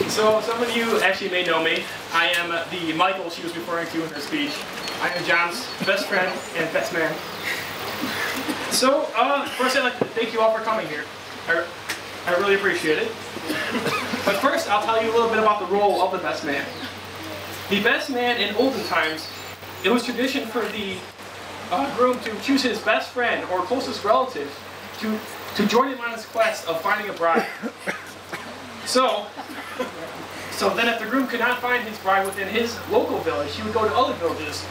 So some of you actually may know me. I am the Michael she was referring to in her speech. I am John's best friend and best man. So first I'd like to thank you all for coming here. I really appreciate it. But first I'll tell you a little bit about the role of the best man. The best man in olden times, it was tradition for the groom to choose his best friend or closest relative to join him on his quest of finding a bride. So then if the groom could not find his bride within his local village, he would go to other villages,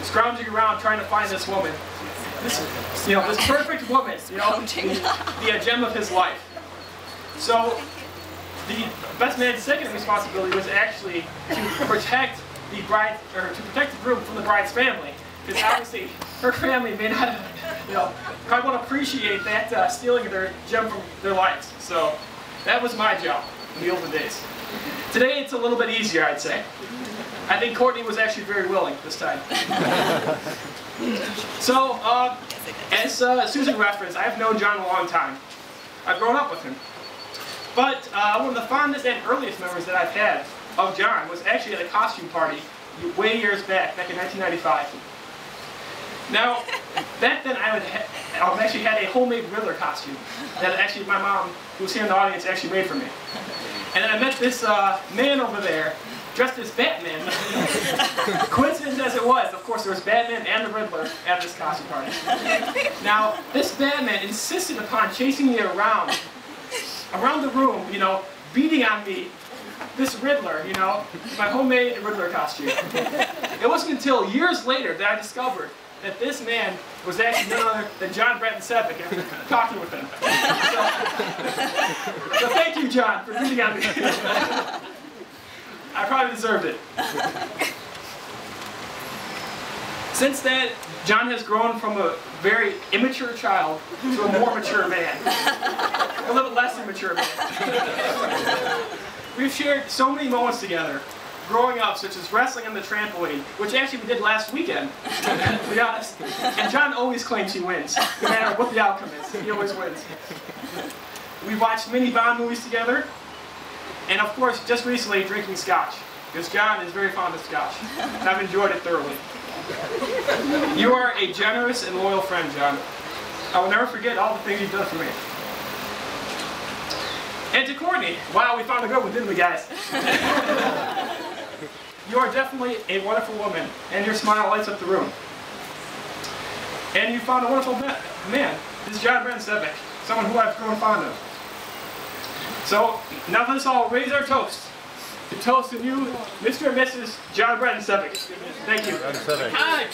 scrounging around trying to find this woman. This perfect woman, the gem of his life. So the best man's second responsibility was actually to protect the bride, or to protect the groom from the bride's family. Because obviously her family may not, probably won't appreciate that stealing of their gem from their lives. So that was my job in the olden days. Today it's a little bit easier, I'd say. I think Courtney was actually very willing this time. So, as Susan referenced, I have known John a long time. I've grown up with him. But one of the fondest and earliest memories that I've had of John was actually at a costume party way years back in 1995. Now, back then I actually had a homemade Riddler costume that actually my mom, who was here in the audience, actually made for me. And then I met this man over there dressed as Batman. Coincidence as it was, of course, there was Batman and the Riddler at this costume party. Now, this Batman insisted upon chasing me around the room, beating on me, this Riddler, my homemade Riddler costume. It wasn't until years later that I discovered that this man was actually none other than John Bratton Sevick after talking with him. So thank you, John, for beating on me. I probably deserved it. Since then, John has grown from a very immature child to a more mature man. A little less immature man. We've shared so many moments together, growing up, such as wrestling on the trampoline, which actually we did last weekend, to be honest. And John always claims he wins, no matter what the outcome is. He always wins. We watched many Bond movies together. And of course, just recently, drinking scotch. Because John is very fond of scotch. And I've enjoyed it thoroughly. You are a generous and loyal friend, John. I will never forget all the things you've done for me. And to Courtney, wow, we found a good one, didn't we, guys? You are definitely a wonderful woman, and your smile lights up the room. And you found a wonderful man. This is John Bratton Sevick, someone who I've grown fond of. So, now let us all raise our toast to toast to you, Mr. and Mrs. John Bratton Sevick. Thank you. Hi.